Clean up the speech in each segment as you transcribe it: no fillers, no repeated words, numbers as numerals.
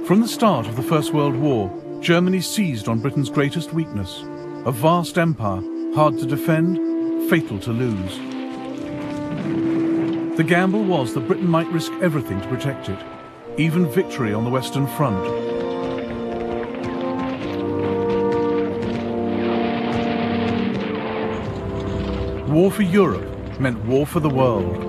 From the start of the First World War, Germany seized on Britain's greatest weakness, a vast empire, hard to defend, fatal to lose. The gamble was that Britain might risk everything to protect it, even victory on the Western Front. War for Europe meant war for the world.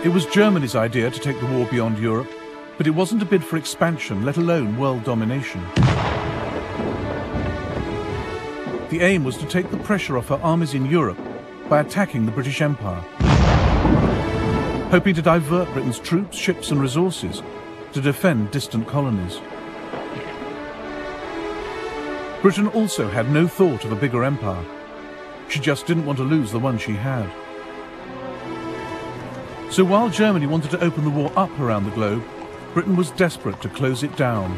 It was Germany's idea to take the war beyond Europe, but it wasn't a bid for expansion, let alone world domination. The aim was to take the pressure off her armies in Europe by attacking the British Empire, hoping to divert Britain's troops, ships and resources to defend distant colonies. Britain also had no thought of a bigger empire. She just didn't want to lose the one she had. So while Germany wanted to open the war up around the globe, Britain was desperate to close it down.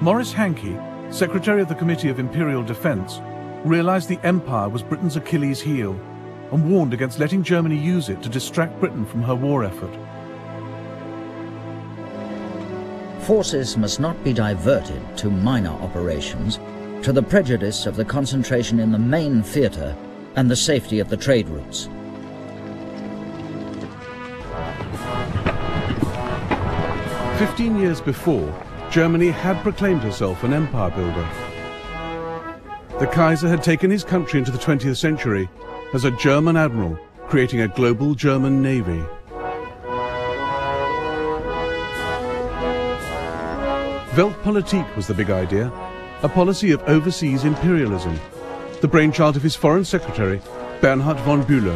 Maurice Hankey, Secretary of the Committee of Imperial Defence, realised the empire was Britain's Achilles heel and warned against letting Germany use it to distract Britain from her war effort. Forces must not be diverted to minor operations, to the prejudice of the concentration in the main theatre and the safety of the trade routes. "15 years before, Germany had proclaimed herself an empire builder. The Kaiser had taken his country into the 20th century as a German admiral, creating a global German navy. Weltpolitik was the big idea, a policy of overseas imperialism, the brainchild of his foreign secretary, Bernhard von Bülow.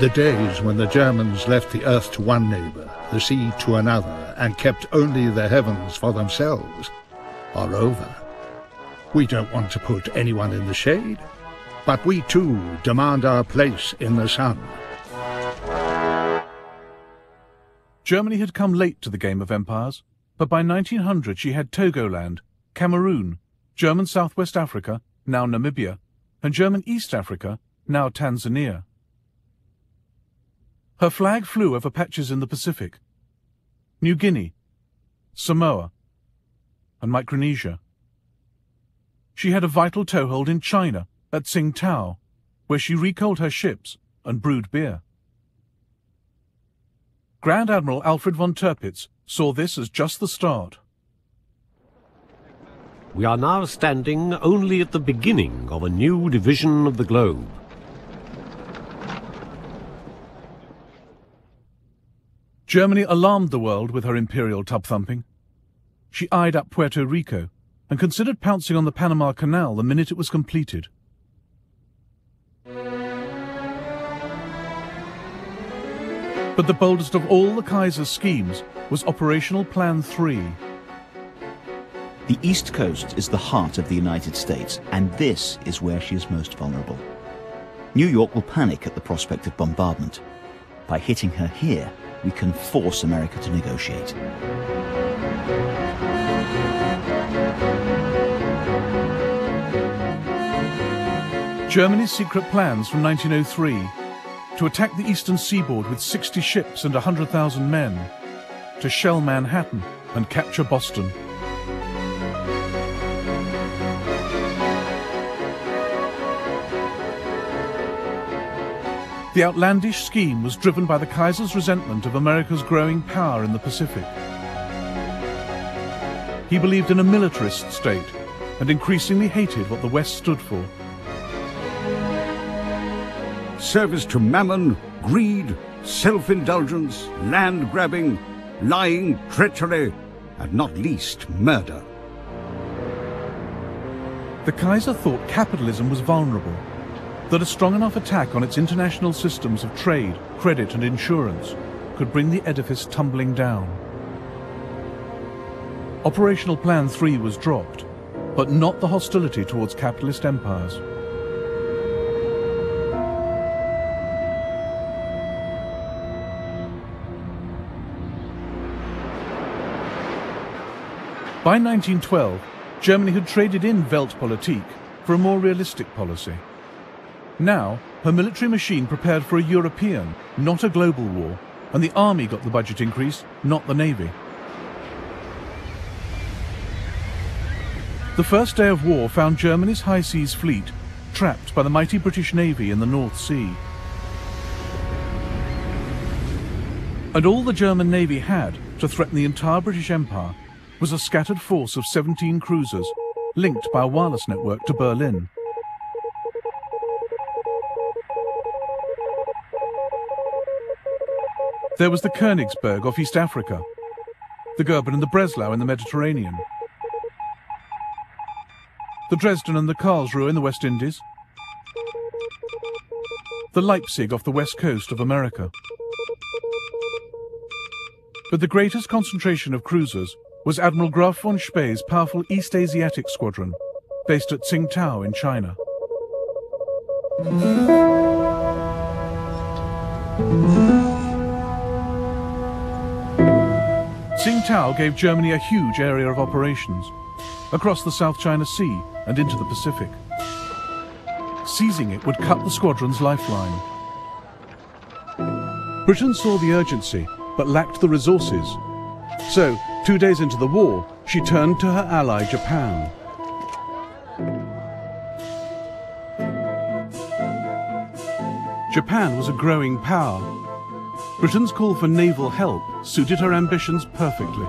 The days when the Germans left the earth to one neighbour, the sea to another, and kept only the heavens for themselves, are over. We don't want to put anyone in the shade, but we too demand our place in the sun. Germany had come late to the game of empires, but by 1900 she had Togoland, Cameroon, German Southwest Africa, now Namibia, and German East Africa, now Tanzania. Her flag flew over patches in the Pacific, New Guinea, Samoa, and Micronesia. She had a vital toehold in China, at Tsingtao, where she recoaled her ships and brewed beer. Grand Admiral Alfred von Tirpitz saw this as just the start. We are now standing only at the beginning of a new division of the globe. Germany alarmed the world with her imperial tub-thumping. She eyed up Puerto Rico and considered pouncing on the Panama Canal the minute it was completed. But the boldest of all the Kaiser's schemes was Operational Plan 3. The East Coast is the heart of the United States, and this is where she is most vulnerable. New York will panic at the prospect of bombardment. By hitting her here, we can force America to negotiate. Germany's secret plans from 1903 to attack the eastern seaboard with 60 ships and 100,000 men, to shell Manhattan and capture Boston. The outlandish scheme was driven by the Kaiser's resentment of America's growing power in the Pacific. He believed in a militarist state and increasingly hated what the West stood for. Service to mammon, greed, self-indulgence, land-grabbing, lying, treachery, and not least murder. The Kaiser thought capitalism was vulnerable, that a strong enough attack on its international systems of trade, credit and insurance could bring the edifice tumbling down. Operational Plan 3 was dropped, but not the hostility towards capitalist empires. By 1912, Germany had traded in Weltpolitik for a more realistic policy. Now, her military machine prepared for a European, not a global war, and the army got the budget increase, not the navy. The first day of war found Germany's high seas fleet trapped by the mighty British Navy in the North Sea. And all the German Navy had to threaten the entire British Empire was a scattered force of 17 cruisers linked by a wireless network to Berlin. There was the Königsberg off East Africa, the Goeben and the Breslau in the Mediterranean, the Dresden and the Karlsruhe in the West Indies, the Leipzig off the west coast of America. But the greatest concentration of cruisers was Admiral Graf von Spee's powerful East Asiatic Squadron, based at Tsingtao in China. Tsingtao gave Germany a huge area of operations, across the South China Sea and into the Pacific. Seizing it would cut the squadron's lifeline. Britain saw the urgency, but lacked the resources. So, 2 days into the war, she turned to her ally Japan. Japan was a growing power. Britain's call for naval help suited her ambitions perfectly.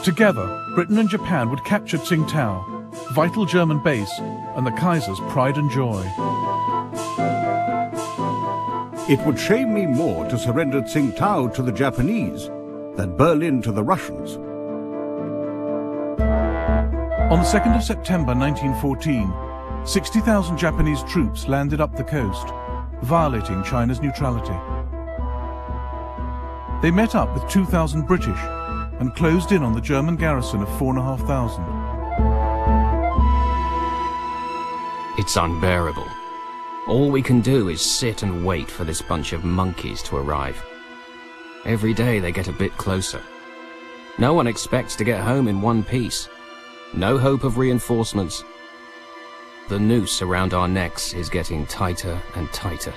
Together, Britain and Japan would capture Tsingtao, vital German base, and the Kaiser's pride and joy. It would shame me more to surrender Tsingtao to the Japanese than Berlin to the Russians. On the 2nd of September 1914, 60,000 Japanese troops landed up the coast, violating China's neutrality. They met up with 2,000 British and closed in on the German garrison of 4,500. It's unbearable. All we can do is sit and wait for this bunch of monkeys to arrive. Every day they get a bit closer. No one expects to get home in one piece. No hope of reinforcements. The noose around our necks is getting tighter and tighter.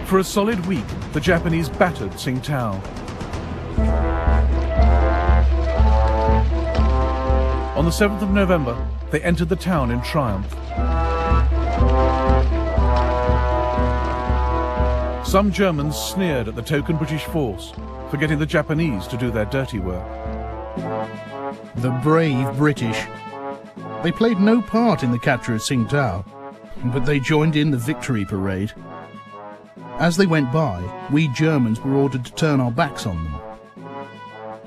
For a solid week, the Japanese battered Tsingtao. On the 7th of November, they entered the town in triumph. Some Germans sneered at the token British force for getting the Japanese to do their dirty work. The brave British. They played no part in the capture of Tsingtao, but they joined in the victory parade. As they went by, we Germans were ordered to turn our backs on them.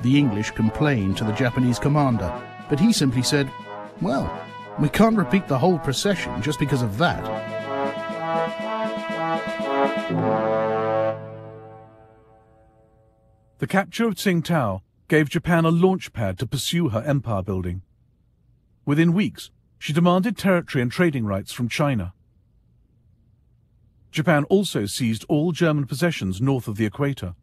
The English complained to the Japanese commander, but he simply said, "Well, we can't repeat the whole procession just because of that." The capture of Tsingtao gave Japan a launch pad to pursue her empire building. Within weeks, she demanded territory and trading rights from China. Japan also seized all German possessions north of the equator.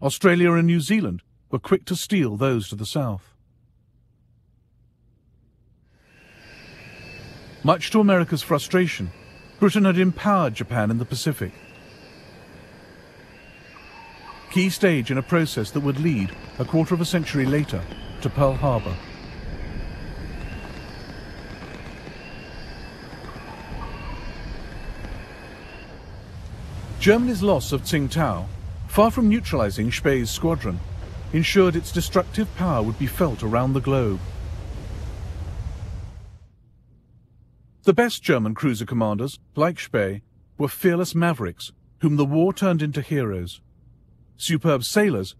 Australia and New Zealand were quick to steal those to the south. Much to America's frustration, Britain had empowered Japan in the Pacific. Key stage in a process that would lead, a quarter of a century later, to Pearl Harbor. Germany's loss of Tsingtao, far from neutralizing Spee's squadron, ensured its destructive power would be felt around the globe. The best German cruiser commanders, like Spee, were fearless mavericks whom the war turned into heroes. Superb sailors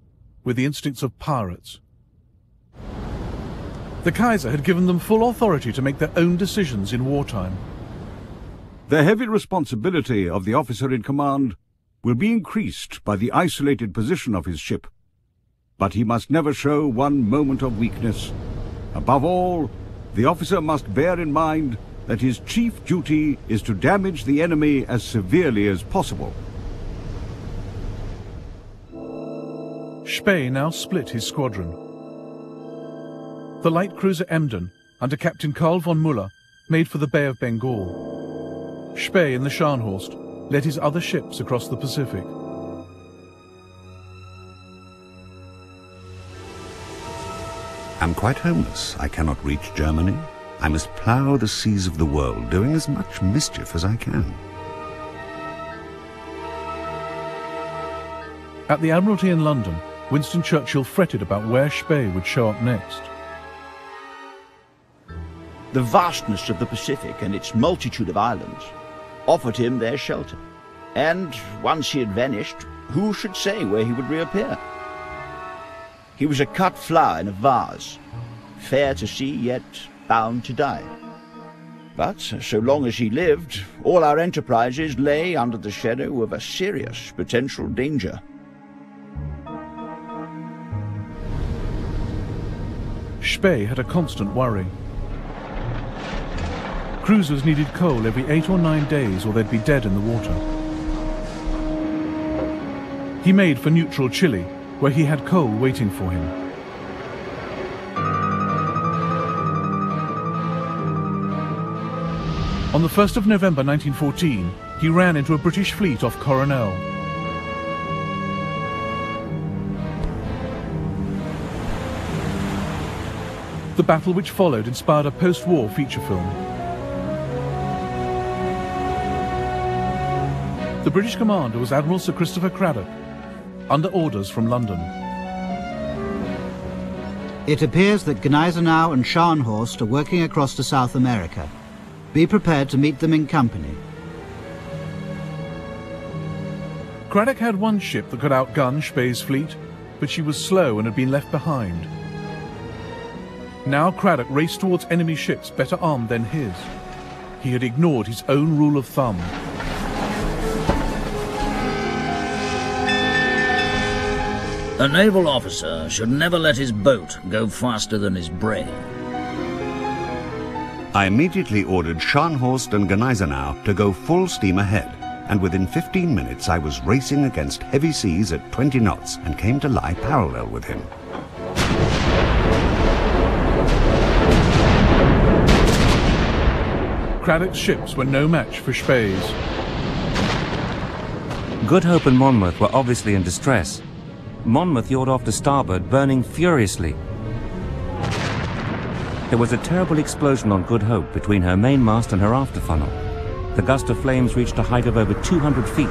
with the instincts of pirates. The Kaiser had given them full authority to make their own decisions in wartime. The heavy responsibility of the officer in command will be increased by the isolated position of his ship. But he must never show one moment of weakness. Above all, the officer must bear in mind that his chief duty is to damage the enemy as severely as possible. Spee now split his squadron. The light cruiser Emden, under Captain Karl von Müller, made for the Bay of Bengal. Spee in the Scharnhorst led his other ships across the Pacific. I'm quite homeless. I cannot reach Germany. I must plough the seas of the world, doing as much mischief as I can. At the Admiralty in London, Winston Churchill fretted about where Spee would show up next. The vastness of the Pacific and its multitude of islands offered him their shelter. And once he had vanished, who should say where he would reappear? He was a cut flower in a vase, fair to see, yet bound to die. But so long as he lived, all our enterprises lay under the shadow of a serious potential danger. Spee had a constant worry. Cruisers needed coal every 8 or 9 days or they'd be dead in the water. He made for neutral Chile, where he had coal waiting for him. On the 1st of November 1914, he ran into a British fleet off Coronel. The battle which followed inspired a post-war feature film. The British commander was Admiral Sir Christopher Cradock, under orders from London. It appears that Gneisenau and Scharnhorst are working across to South America. Be prepared to meet them in company. Cradock had one ship that could outgun Spee's fleet, but she was slow and had been left behind. Now Cradock raced towards enemy ships better armed than his. He had ignored his own rule of thumb. A naval officer should never let his boat go faster than his brain. I immediately ordered Scharnhorst and Gneisenau to go full steam ahead, and within 15 minutes I was racing against heavy seas at 20 knots and came to lie parallel with him. Cradock's ships were no match for Spee's. Good Hope and Monmouth were obviously in distress. Monmouth yawed off to starboard, burning furiously. There was a terrible explosion on Good Hope between her mainmast and her after funnel. The gust of flames reached a height of over 200 feet,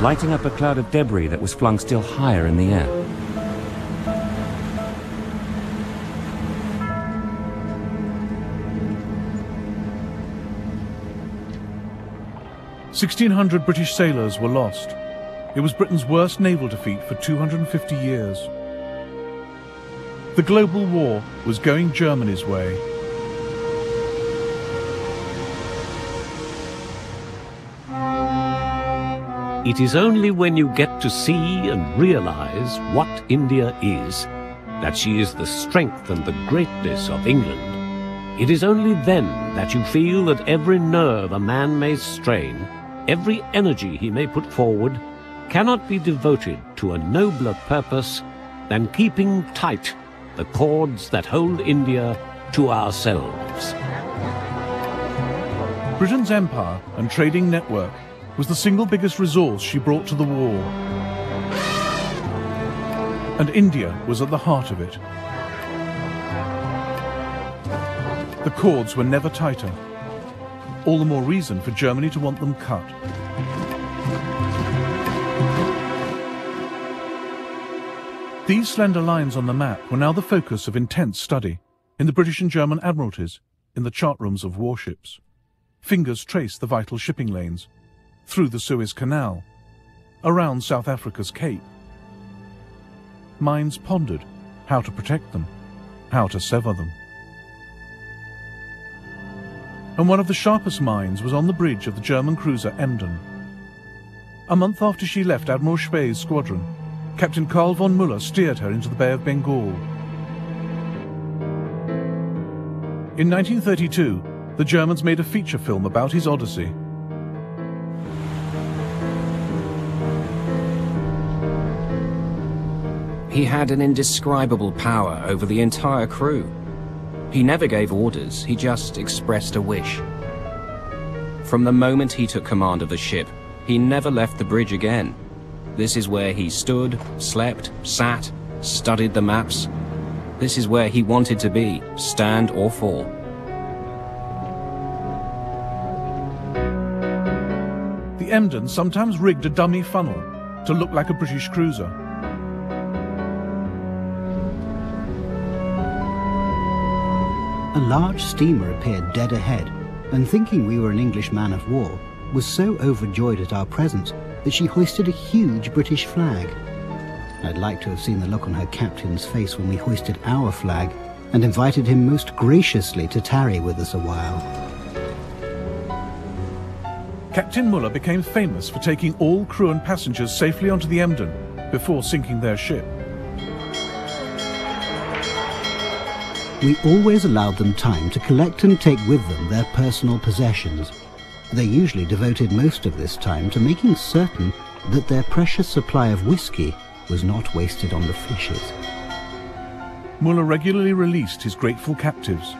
lighting up a cloud of debris that was flung still higher in the air. "1,600 British sailors were lost. It was Britain's worst naval defeat for 250 years. The global war was going Germany's way. It is only when you get to see and realize what India is, that she is the strength and the greatness of England. It is only then that you feel that every nerve a man may strain, every energy he may put forward, cannot be devoted to a nobler purpose than keeping tight the cords that hold India to ourselves. Britain's empire and trading network was the single biggest resource she brought to the war. And India was at the heart of it. The cords were never tighter. All the more reason for Germany to want them cut. These slender lines on the map were now the focus of intense study in the British and German admiralties, in the chart rooms of warships. Fingers traced the vital shipping lanes, through the Suez Canal, around South Africa's Cape. Minds pondered how to protect them, how to sever them. And one of the sharpest minds was on the bridge of the German cruiser Emden. A month after she left Admiral Spee's squadron, Captain Karl von Müller steered her into the Bay of Bengal. In 1932, the Germans made a feature film about his odyssey. He had an indescribable power over the entire crew. He never gave orders, he just expressed a wish. From the moment he took command of the ship, he never left the bridge again. This is where he stood, slept, sat, studied the maps. This is where he wanted to be, stand or fall. The Emden sometimes rigged a dummy funnel to look like a British cruiser. A large steamer appeared dead ahead, and thinking we were an English man of war, was so overjoyed at our presence that she hoisted a huge British flag. I'd like to have seen the look on her captain's face when we hoisted our flag, and invited him most graciously to tarry with us a while. Captain Müller became famous for taking all crew and passengers safely onto the Emden before sinking their ship. We always allowed them time to collect and take with them their personal possessions. They usually devoted most of this time to making certain that their precious supply of whiskey was not wasted on the fishes. Müller regularly released his grateful captives.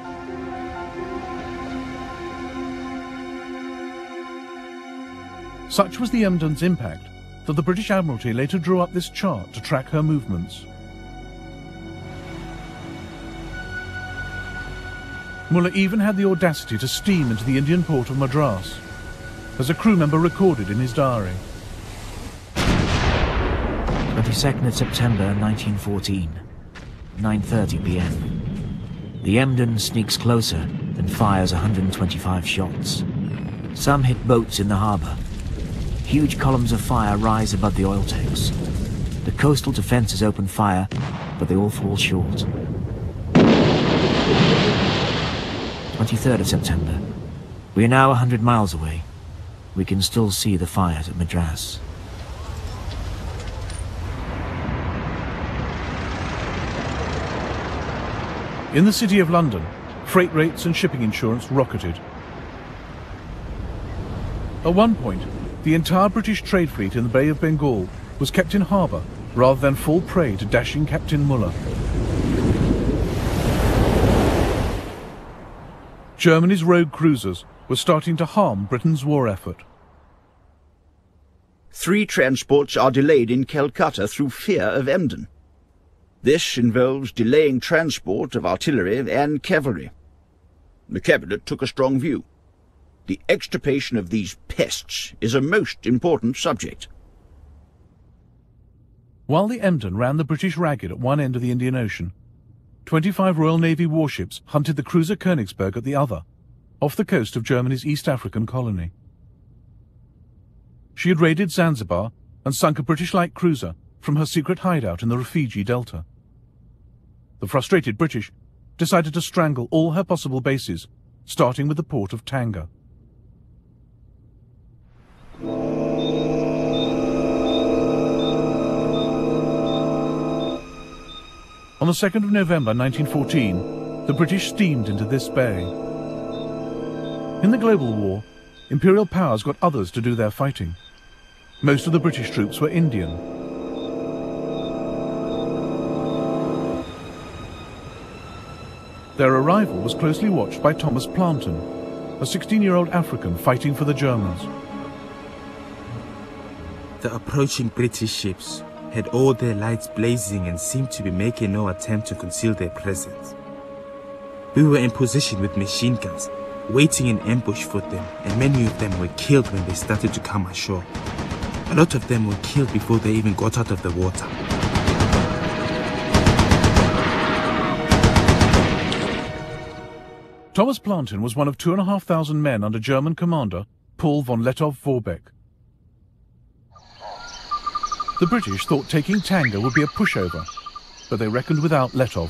Such was the Emden's impact that the British Admiralty later drew up this chart to track her movements. Müller even had the audacity to steam into the Indian port of Madras, as a crew member recorded in his diary. 22nd of September 1914, 9:30 p.m. The Emden sneaks closer and fires 125 shots. Some hit boats in the harbour. Huge columns of fire rise above the oil tanks. The coastal defences open fire, but they all fall short. 23rd of September. We are now 100 miles away. We can still see the fires at Madras. In the City of London, freight rates and shipping insurance rocketed. At one point, the entire British trade fleet in the Bay of Bengal was kept in harbour rather than fall prey to dashing Captain Müller. Germany's rogue cruisers were starting to harm Britain's war effort. 3 transports are delayed in Calcutta through fear of Emden. This involves delaying transport of artillery and cavalry. The Cabinet took a strong view. The extirpation of these pests is a most important subject. While the Emden ran the British ragged at one end of the Indian Ocean, 25 Royal Navy warships hunted the cruiser Königsberg at the other, off the coast of Germany's East African colony. She had raided Zanzibar and sunk a British light cruiser from her secret hideout in the Rufiji Delta. The frustrated British decided to strangle all her possible bases, starting with the port of Tanga. On the 2nd of November 1914, the British steamed into this bay. In the global war, imperial powers got others to do their fighting. Most of the British troops were Indian. Their arrival was closely watched by Thomas Planton, a 16-year-old African fighting for the Germans. The approaching British ships had all their lights blazing and seemed to be making no attempt to conceal their presence. We were in position with machine guns, waiting in ambush for them, and many of them were killed when they started to come ashore. A lot of them were killed before they even got out of the water. Thomas Plantin was one of 2,500 men under German commander Paul von Lettow-Vorbeck. The British thought taking Tanga would be a pushover, but they reckoned without Lettow.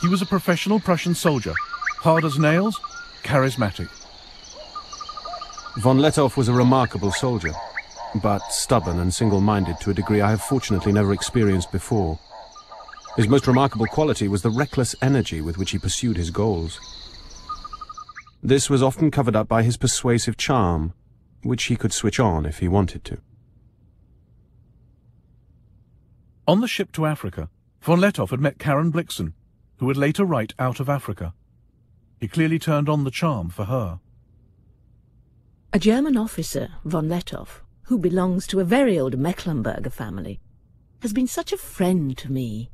He was a professional Prussian soldier, hard as nails, charismatic. Von Lettow was a remarkable soldier, but stubborn and single-minded to a degree I have fortunately never experienced before. His most remarkable quality was the reckless energy with which he pursued his goals. This was often covered up by his persuasive charm, which he could switch on if he wanted to. On the ship to Africa, von Lettow had met Karen Blixen, who would later write Out of Africa. He clearly turned on the charm for her. A German officer, von Lettow, who belongs to a very old Mecklenburger family, has been such a friend to me.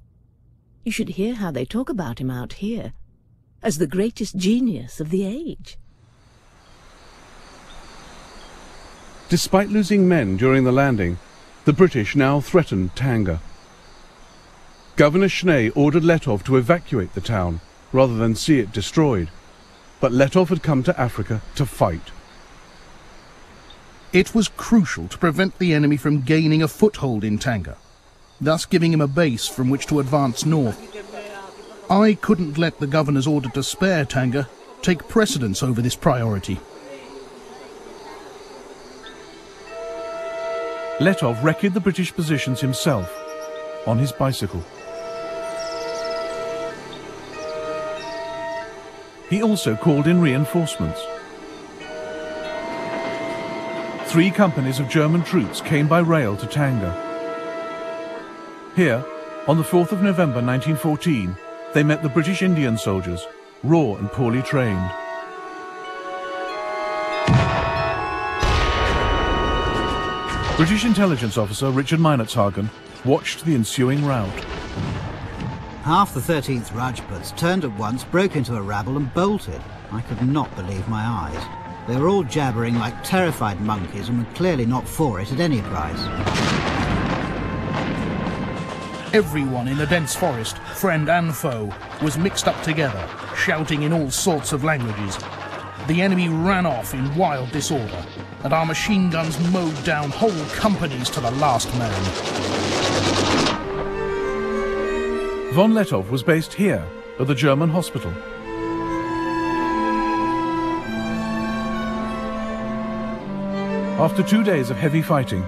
You should hear how they talk about him out here, as the greatest genius of the age. Despite losing men during the landing, the British now threatened Tanga. Governor Schnee ordered Lettow to evacuate the town, rather than see it destroyed. But Lettow had come to Africa to fight. It was crucial to prevent the enemy from gaining a foothold in Tanga, thus giving him a base from which to advance north. I couldn't let the governor's order to spare Tanga take precedence over this priority. Lettow wrecked the British positions himself, on his bicycle. He also called in reinforcements. 3 companies of German troops came by rail to Tanga. Here, on the 4th of November 1914, they met the British Indian soldiers, raw and poorly trained. British intelligence officer Richard Meinertzhagen watched the ensuing rout. Half the 13th Rajputs turned at once, broke into a rabble and bolted. I could not believe my eyes. They were all jabbering like terrified monkeys and were clearly not for it at any price. Everyone in the dense forest, friend and foe, was mixed up together, shouting in all sorts of languages. The enemy ran off in wild disorder, and our machine guns mowed down whole companies to the last man. Von Lettow was based here, at the German hospital. After 2 days of heavy fighting,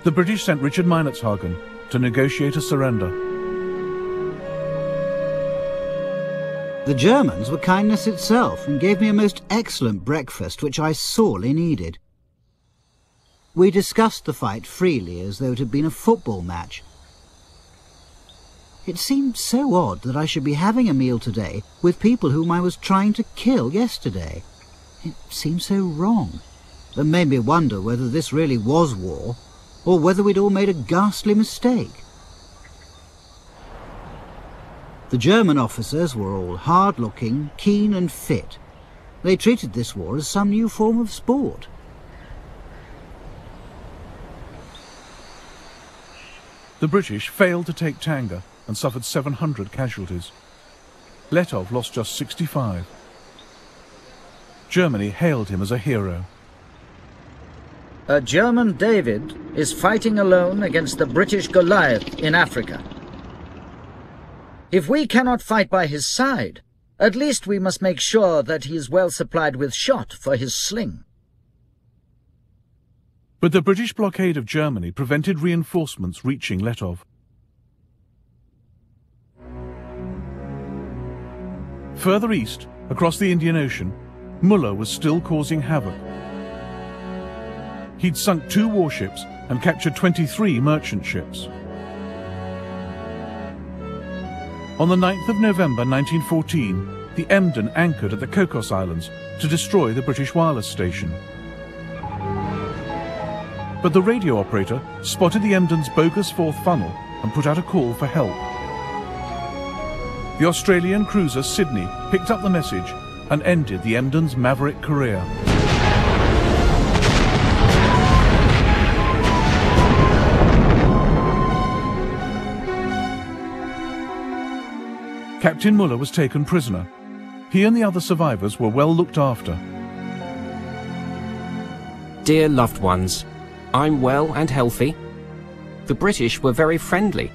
the British sent Richard Meinertzhagen to negotiate a surrender. The Germans were kindness itself and gave me a most excellent breakfast which I sorely needed. We discussed the fight freely as though it had been a football match. It seemed so odd that I should be having a meal today with people whom I was trying to kill yesterday. It seemed so wrong. It made me wonder whether this really was war, or whether we'd all made a ghastly mistake. The German officers were all hard-looking, keen and fit. They treated this war as some new form of sport. The British failed to take Tanga and suffered 700 casualties. Lettow lost just 65. Germany hailed him as a hero. A German David is fighting alone against the British Goliath in Africa. If we cannot fight by his side, at least we must make sure that he is well supplied with shot for his sling. But the British blockade of Germany prevented reinforcements reaching Lettow. Further east, across the Indian Ocean, Muller was still causing havoc. He'd sunk 2 warships and captured 23 merchant ships. On the 9th of November 1914, the Emden anchored at the Cocos Islands to destroy the British wireless station. But the radio operator spotted the Emden's bogus 4th funnel and put out a call for help. The Australian cruiser Sydney picked up the message and ended the Emden's maverick career. Captain Muller was taken prisoner, He and the other survivors were well looked after. Dear loved ones, I'm well and healthy. The British were very friendly.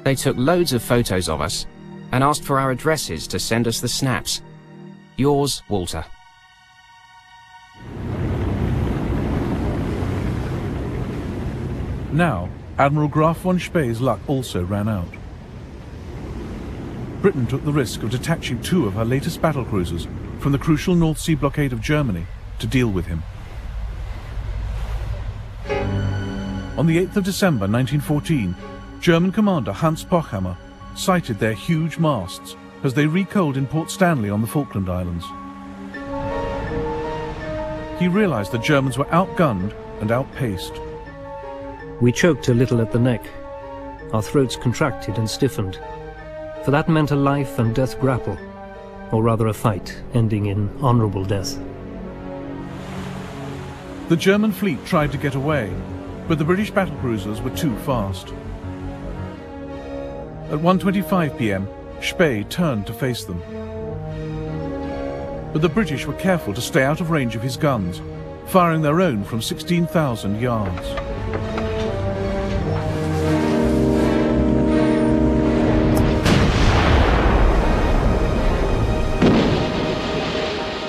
They took loads of photos of us and asked for our addresses to send us the snaps. Yours, Walter. Now, Admiral Graf von Spee's luck also ran out. Britain took the risk of detaching 2 of her latest battlecruisers from the crucial North Sea blockade of Germany to deal with him. On the 8th of December 1914, German commander Hans Pochhammer sighted their huge masts as they recoaled in Port Stanley on the Falkland Islands. He realized the Germans were outgunned and outpaced. We choked a little at the neck. Our throats contracted and stiffened. For that meant a life and death grapple, or rather a fight ending in honorable death. The German fleet tried to get away, but the British battlecruisers were too fast. At 1:25 p.m, Spee turned to face them. But the British were careful to stay out of range of his guns, firing their own from 16,000 yards.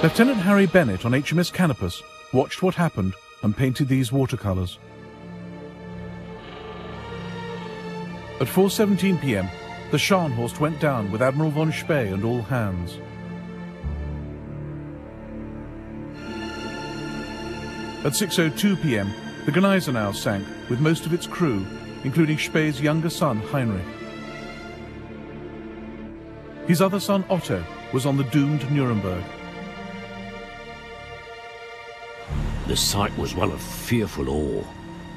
Lieutenant Harry Bennett on HMS Canopus watched what happened and painted these watercolours. At 4:17 p.m, the Scharnhorst went down with Admiral von Spee and all hands. At 6:02 p.m, the Gneisenau sank with most of its crew, including Spee's younger son Heinrich. His other son Otto was on the doomed Nuremberg. The sight was one of fearful awe.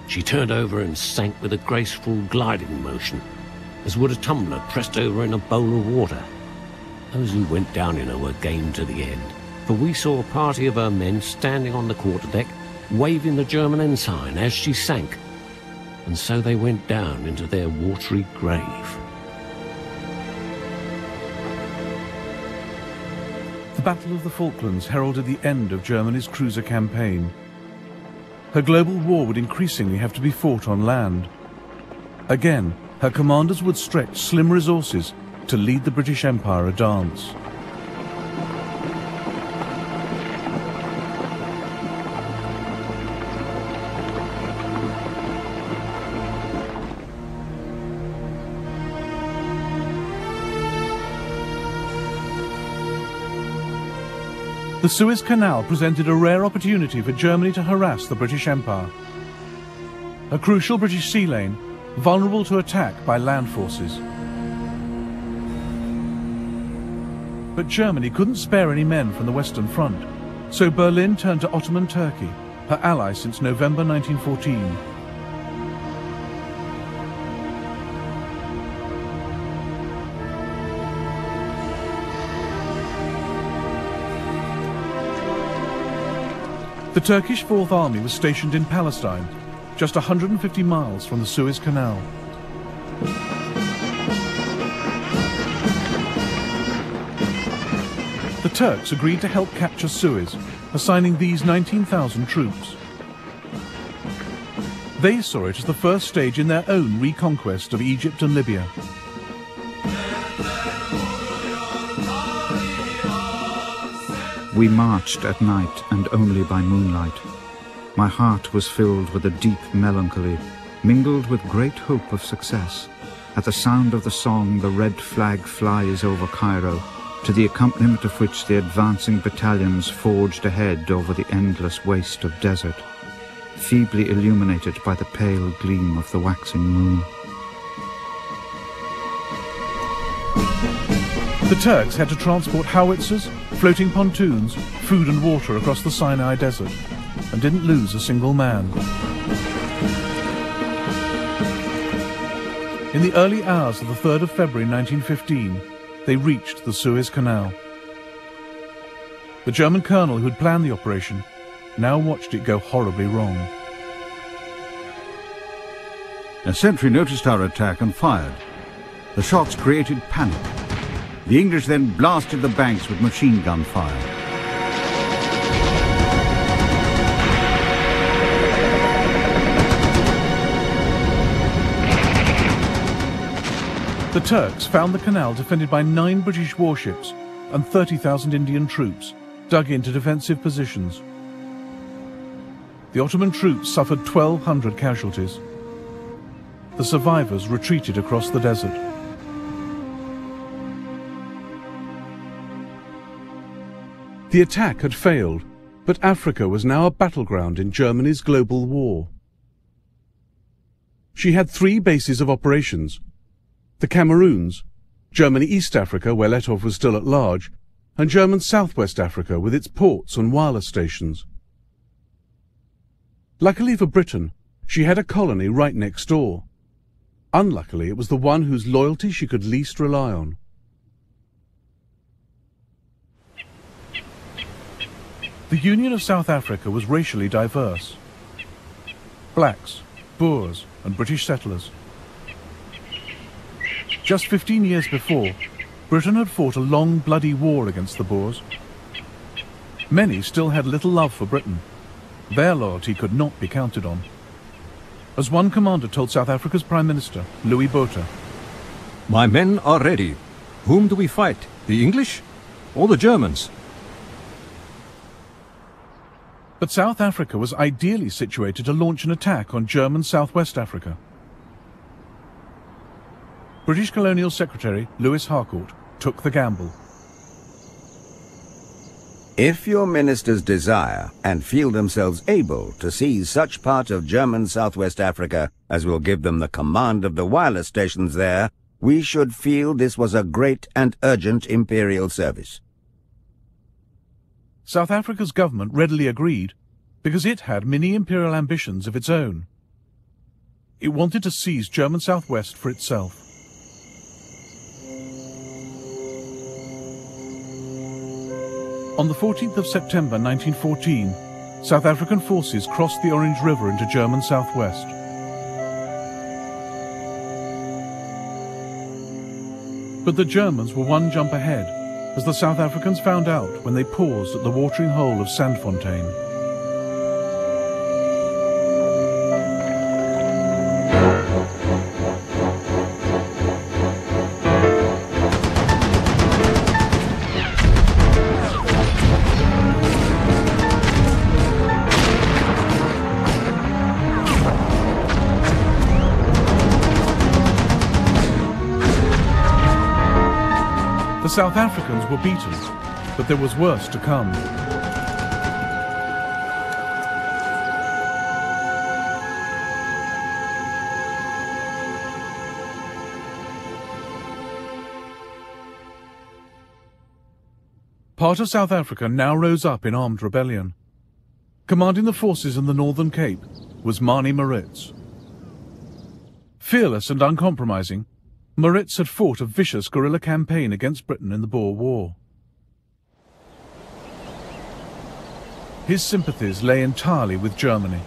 She turned over and sank with a graceful gliding motion, as would a tumbler pressed over in a bowl of water. Those who went down in her were game to the end, for we saw a party of her men standing on the quarterdeck, waving the German ensign as she sank, and so they went down into their watery grave. The Battle of the Falklands heralded the end of Germany's cruiser campaign. Her global war would increasingly have to be fought on land. Again, her commanders would stretch slim resources to lead the British Empire a dance. The Suez Canal presented a rare opportunity for Germany to harass the British Empire. A crucial British sea lane, vulnerable to attack by land forces. But Germany couldn't spare any men from the Western Front, so Berlin turned to Ottoman Turkey, her ally since November 1914. The Turkish Fourth Army was stationed in Palestine, just 150 miles from the Suez Canal. The Turks agreed to help capture Suez, assigning these 19,000 troops. They saw it as the first stage in their own reconquest of Egypt and Libya. We marched at night and only by moonlight. My heart was filled with a deep melancholy, mingled with great hope of success. At the sound of the song, the red flag flies over Cairo, to the accompaniment of which the advancing battalions forged ahead over the endless waste of desert, feebly illuminated by the pale gleam of the waxing moon. The Turks had to transport howitzers, floating pontoons, food and water across the Sinai Desert, and didn't lose a single man. In the early hours of the 3rd of February 1915, they reached the Suez Canal. The German colonel who had planned the operation now watched it go horribly wrong. A sentry noticed our attack and fired. The shots created panic. The English then blasted the banks with machine gun fire. The Turks found the canal defended by 9 British warships and 30,000 Indian troops dug into defensive positions. The Ottoman troops suffered 1,200 casualties. The survivors retreated across the desert. The attack had failed, but Africa was now a battleground in Germany's global war. She had 3 bases of operations: the Cameroons, Germany East Africa, where Letov was still at large, and German Southwest Africa with its ports and wireless stations. Luckily for Britain, she had a colony right next door. Unluckily, it was the one whose loyalty she could least rely on. The Union of South Africa was racially diverse. Blacks, Boers, and British settlers. Just 15 years before, Britain had fought a long, bloody war against the Boers. Many still had little love for Britain. Their loyalty could not be counted on. As one commander told South Africa's Prime Minister, Louis Botha, "My men are ready. Whom do we fight? The English or the Germans?" But South Africa was ideally situated to launch an attack on German Southwest Africa. British Colonial Secretary Lewis Harcourt took the gamble. If your ministers desire and feel themselves able to seize such part of German Southwest Africa as will give them the command of the wireless stations there, we should feel this was a great and urgent imperial service. South Africa's government readily agreed because it had many imperial ambitions of its own. It wanted to seize German Southwest for itself. On the 14th of September 1914, South African forces crossed the Orange River into German Southwest. But the Germans were one jump ahead, as the South Africans found out when they paused at the watering hole of Sandfontein. The South Africans were beaten, but there was worse to come. Part of South Africa now rose up in armed rebellion. Commanding the forces in the Northern Cape was Manie Maritz. Fearless and uncompromising, Maritz had fought a vicious guerrilla campaign against Britain in the Boer War. His sympathies lay entirely with Germany.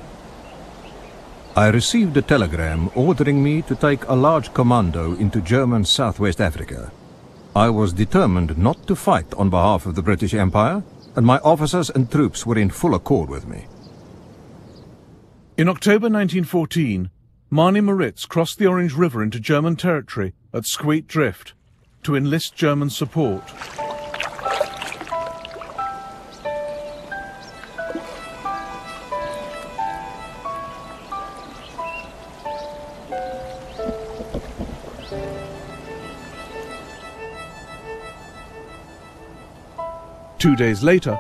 I received a telegram ordering me to take a large commando into German Southwest Africa. I was determined not to fight on behalf of the British Empire, and my officers and troops were in full accord with me. In October 1914, Manie Maritz crossed the Orange River into German territory at Squeet Drift to enlist German support. Two days later,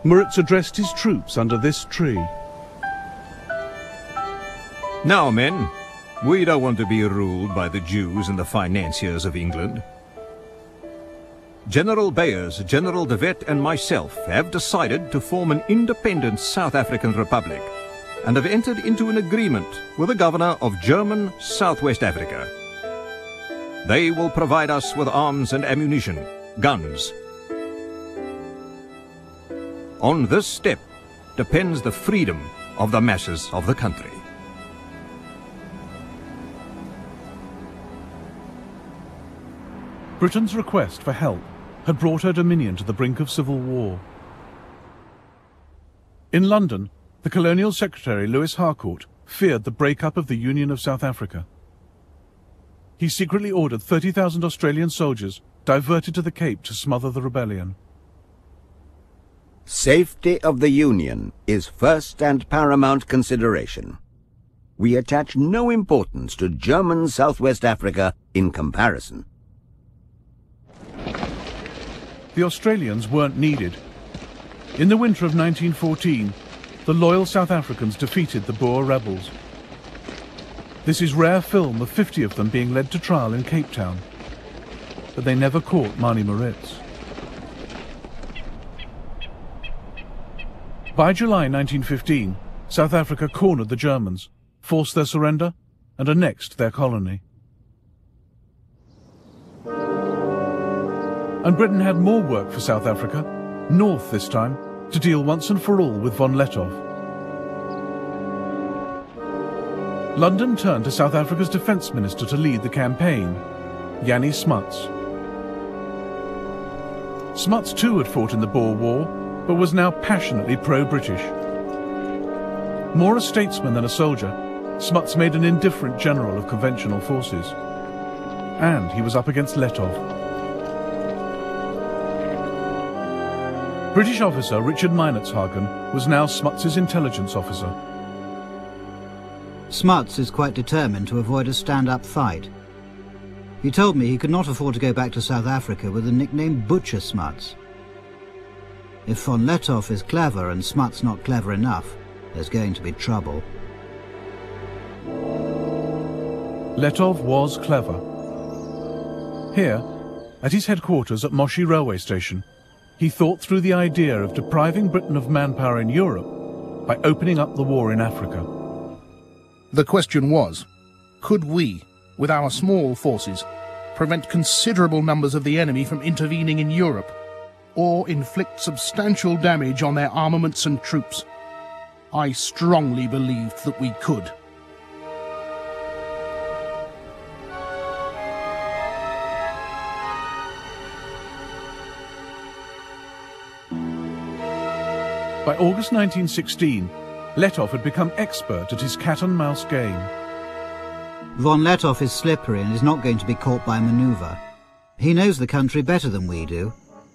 Maritz addressed his troops under this tree. Now, men, we don't want to be ruled by the Jews and the financiers of England. General Beyers, General de Wet and myself have decided to form an independent South African Republic and have entered into an agreement with the governor of German Southwest Africa. They will provide us with arms and ammunition, guns. On this step depends the freedom of the masses of the country. Britain's request for help had brought her dominion to the brink of civil war. In London, the Colonial Secretary Lewis Harcourt feared the breakup of the Union of South Africa. He secretly ordered 30,000 Australian soldiers diverted to the Cape to smother the rebellion. Safety of the Union is first and paramount consideration. We attach no importance to German Southwest Africa in comparison. The Australians weren't needed. In the winter of 1914, the loyal South Africans defeated the Boer rebels. This is rare film of 50 of them being led to trial in Cape Town, but they never caught Mani Moritz. By July 1915, South Africa cornered the Germans, forced their surrender, and annexed their colony. And Britain had more work for South Africa, north this time, to deal once and for all with von Lettow. London turned to South Africa's defence minister to lead the campaign, Jannie Smuts. Smuts too had fought in the Boer War, but was now passionately pro-British. More a statesman than a soldier, Smuts made an indifferent general of conventional forces. And he was up against Lettow. British officer Richard Meinertzhagen was now Smuts's intelligence officer. Smuts is quite determined to avoid a stand-up fight. He told me he could not afford to go back to South Africa with the nickname Butcher Smuts. If von Lettow is clever and Smuts not clever enough, there's going to be trouble. Lettow was clever. Here, at his headquarters at Moshi railway station, he thought through the idea of depriving Britain of manpower in Europe by opening up the war in Africa. The question was, could we, with our small forces, prevent considerable numbers of the enemy from intervening in Europe, or inflict substantial damage on their armaments and troops? I strongly believed that we could. By August 1916, Lettow had become expert at his cat-and-mouse game. Von Lettow is slippery and is not going to be caught by manoeuvre. He knows the country better than we do.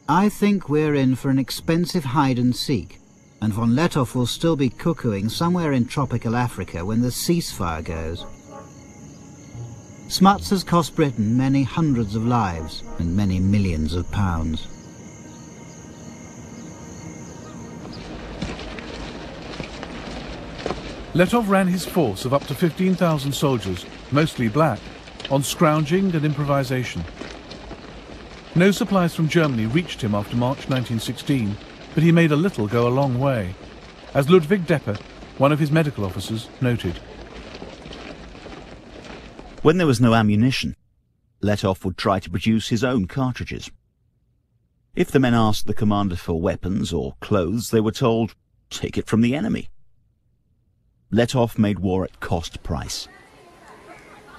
I think we're in for an expensive hide-and-seek, and von Lettow will still be cuckooing somewhere in tropical Africa when the ceasefire goes. Smuts has cost Britain many hundreds of lives and many millions of pounds. Lettow ran his force of up to 15,000 soldiers, mostly black, on scrounging and improvisation. No supplies from Germany reached him after March 1916, but he made a little go a long way, as Ludwig Deppe, one of his medical officers, noted. When there was no ammunition, Lettow would try to produce his own cartridges. If the men asked the commander for weapons or clothes, they were told, "Take it from the enemy." Lettow made war at cost price.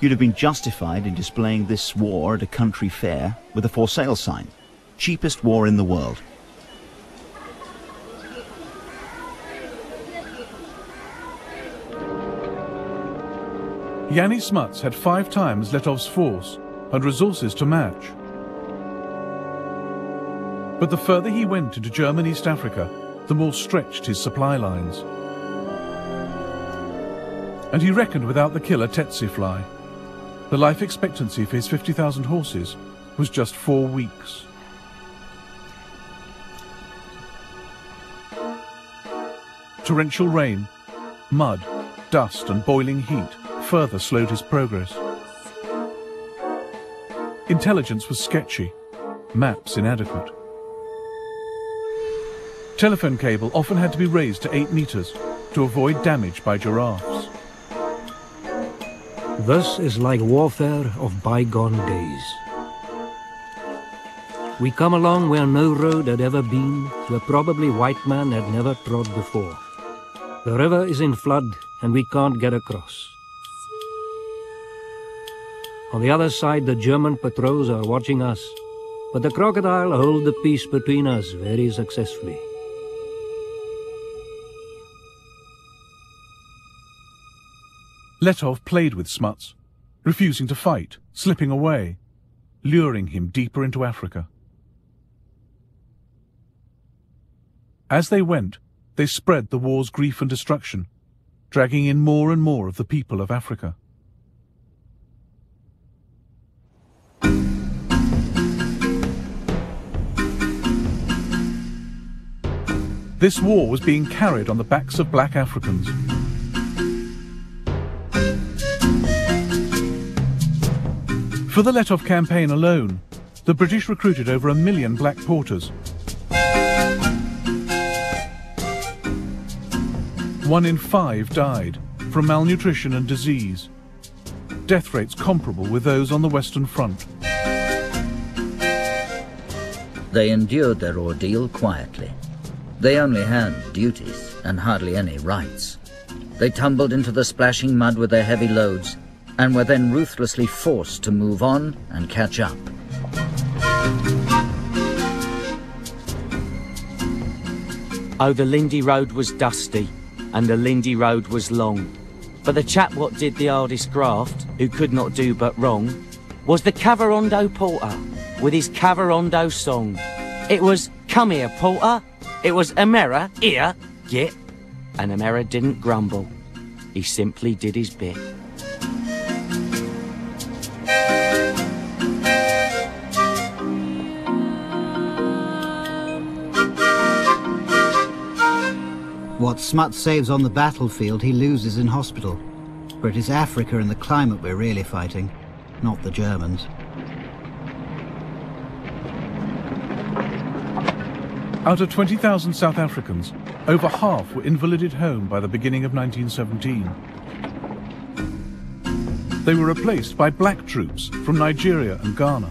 You'd have been justified in displaying this war at a country fair with a for sale sign. Cheapest war in the world. Jannie Smuts had 5 times Lettow's force and resources to match. But the further he went into German East Africa, the more stretched his supply lines. And he reckoned without the killer tsetse fly. The life expectancy for his 50,000 horses was just 4 weeks. Torrential rain, mud, dust and boiling heat further slowed his progress. Intelligence was sketchy, maps inadequate. Telephone cable often had to be raised to 8 meters to avoid damage by giraffes. Thus is like warfare of bygone days. We come along where no road had ever been, where probably white man had never trod before. The river is in flood and we can't get across. On the other side, the German patrols are watching us, but the crocodile hold the peace between us very successfully. Letov played with Smuts, refusing to fight, slipping away, luring him deeper into Africa. As they went, they spread the war's grief and destruction, dragging in more and more of the people of Africa. This war was being carried on the backs of black Africans. For the Letov campaign alone, the British recruited over 1 million black porters. 1 in 5 died from malnutrition and disease, death rates comparable with those on the Western Front. They endured their ordeal quietly. They only had duties and hardly any rights. They tumbled into the splashing mud with their heavy loads and were then ruthlessly forced to move on and catch up. Oh, the Lindy Road was dusty, and the Lindy Road was long. But the chap what did the hardest graft, who could not do but wrong, was the Cavarondo porter, with his Cavarondo song. It was, "Come here, porter." It was, "Amera, here, get." And Amera didn't grumble. He simply did his bit. What Smuts saves on the battlefield, he loses in hospital. For it is Africa and the climate we're really fighting, not the Germans. Out of 20,000 South Africans, over half were invalided home by the beginning of 1917. They were replaced by black troops from Nigeria and Ghana.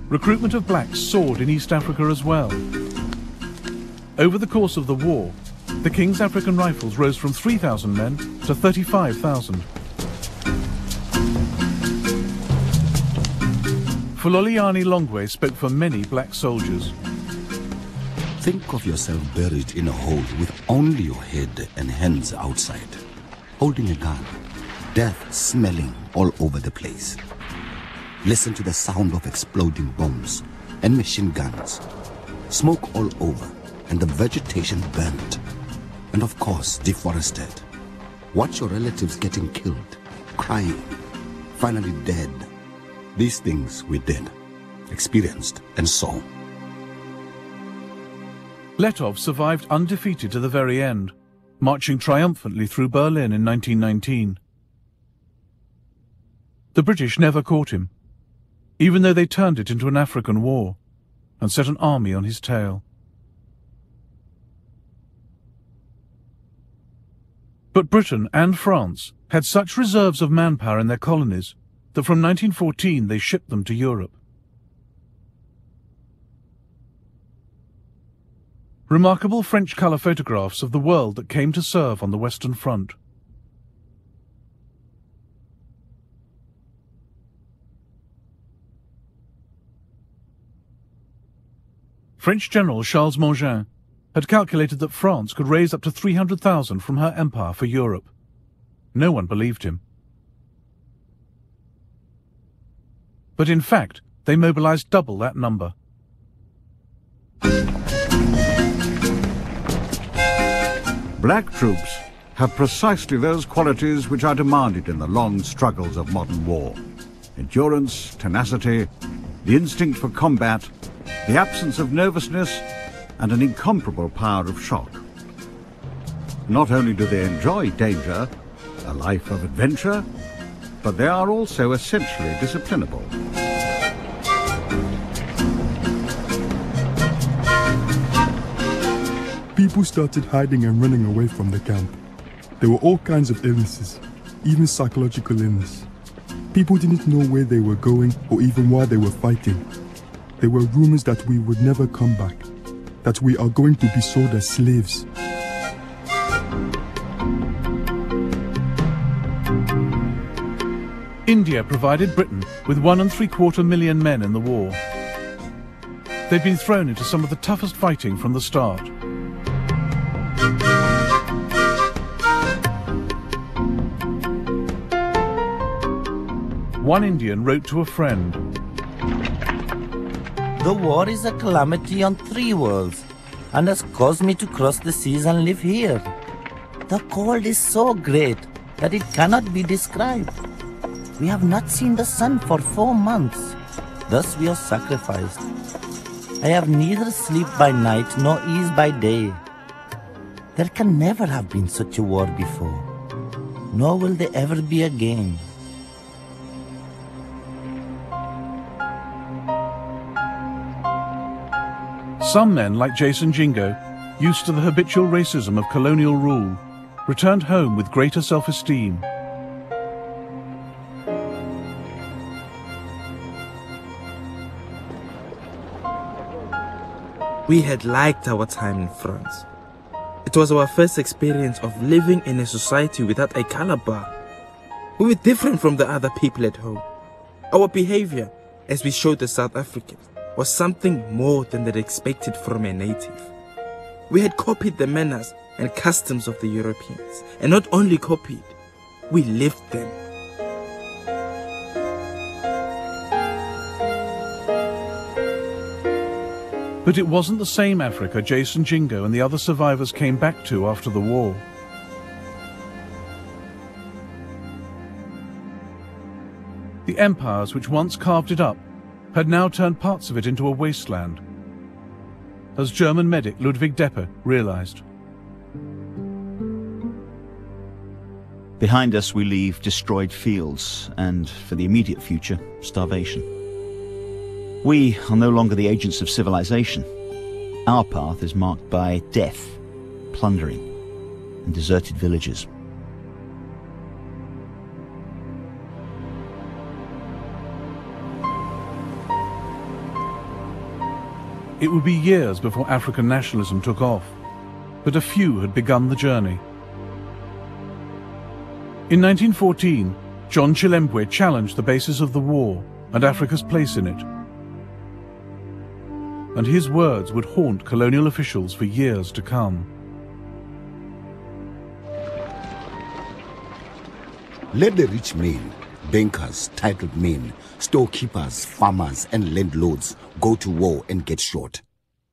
Recruitment of blacks soared in East Africa as well. Over the course of the war, the King's African Rifles rose from 3,000 men to 35,000. Fuloliani Longwe spoke for many black soldiers. Think of yourself buried in a hole with only your head and hands outside, holding a gun, death smelling all over the place. Listen to the sound of exploding bombs and machine guns, smoke all over, and the vegetation burnt, and of course deforested. Watch your relatives getting killed, crying, finally dead. These things we did, experienced, and saw. Letov survived undefeated to the very end, marching triumphantly through Berlin in 1919. The British never caught him, even though they turned it into an African war and set an army on his tail. But Britain and France had such reserves of manpower in their colonies that from 1914 they shipped them to Europe. Remarkable French colour photographs of the world that came to serve on the Western Front. French General Charles Mangin had calculated that France could raise up to 300,000 from her empire for Europe. No one believed him. But in fact, they mobilized double that number. Black troops have precisely those qualities which are demanded in the long struggles of modern war. Endurance, tenacity, the instinct for combat, the absence of nervousness, and an incomparable power of shock. Not only do they enjoy danger, a life of adventure, but they are also essentially disciplinable. People started hiding and running away from the camp. There were all kinds of illnesses, even psychological illness. People didn't know where they were going or even why they were fighting. There were rumors that we would never come back, that we are going to be sold as slaves. India provided Britain with 1.75 million men in the war. They'd been thrown into some of the toughest fighting from the start. One Indian wrote to a friend, "The war is a calamity on 3 worlds, and has caused me to cross the seas and live here. The cold is so great that it cannot be described. We have not seen the sun for 4 months. Thus we are sacrificed. I have neither sleep by night nor ease by day. There can never have been such a war before, nor will there ever be again." Some men, like Jason Jingo, used to the habitual racism of colonial rule, returned home with greater self-esteem. We had liked our time in France. It was our first experience of living in a society without a color bar. We were different from the other people at home. Our behavior, as we showed the South Africans, was something more than they'd expected from a native. We had copied the manners and customs of the Europeans, and not only copied, we lived them. But it wasn't the same Africa Jason Jingo and the other survivors came back to after the war. The empires which once carved it up had now turned parts of it into a wasteland, as German medic Ludwig Deppe realized. Behind us we leave destroyed fields and, for the immediate future, starvation. We are no longer the agents of civilization. Our path is marked by death, plundering, and deserted villages. It would be years before African nationalism took off, but a few had begun the journey. In 1914, John Chilembwe challenged the basis of the war and Africa's place in it. And his words would haunt colonial officials for years to come. Let the rich men, bankers, titled men, storekeepers, farmers, and landlords go to war and get shot.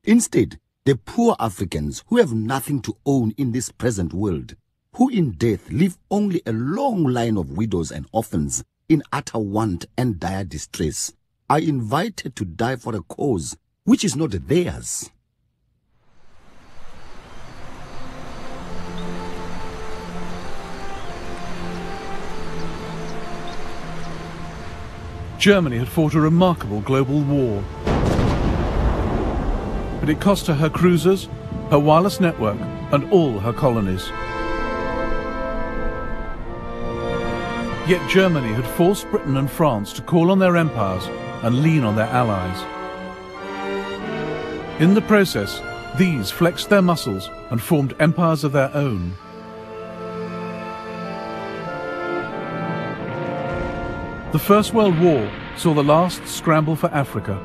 Instead, the poor Africans who have nothing to own in this present world, who in death leave only a long line of widows and orphans in utter want and dire distress, are invited to die for a cause which is not theirs. Germany had fought a remarkable global war, but it cost her cruisers, her wireless network, and all her colonies. Yet Germany had forced Britain and France to call on their empires and lean on their allies. In the process, these flexed their muscles and formed empires of their own. The First World War saw the last scramble for Africa.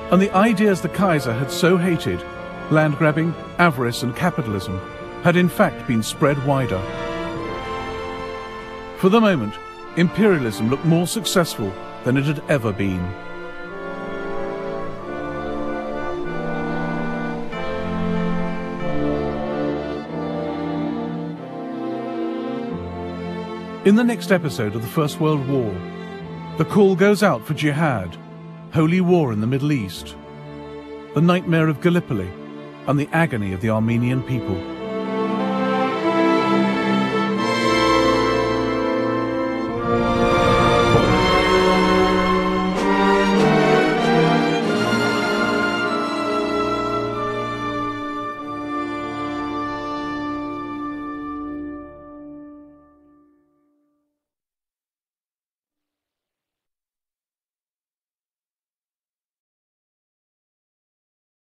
And the ideas the Kaiser had so hated, land grabbing, avarice and capitalism, had in fact been spread wider. For the moment, imperialism looked more successful than it had ever been. In the next episode of the First World War, the call goes out for jihad, holy war in the Middle East, the nightmare of Gallipoli, and the agony of the Armenian people.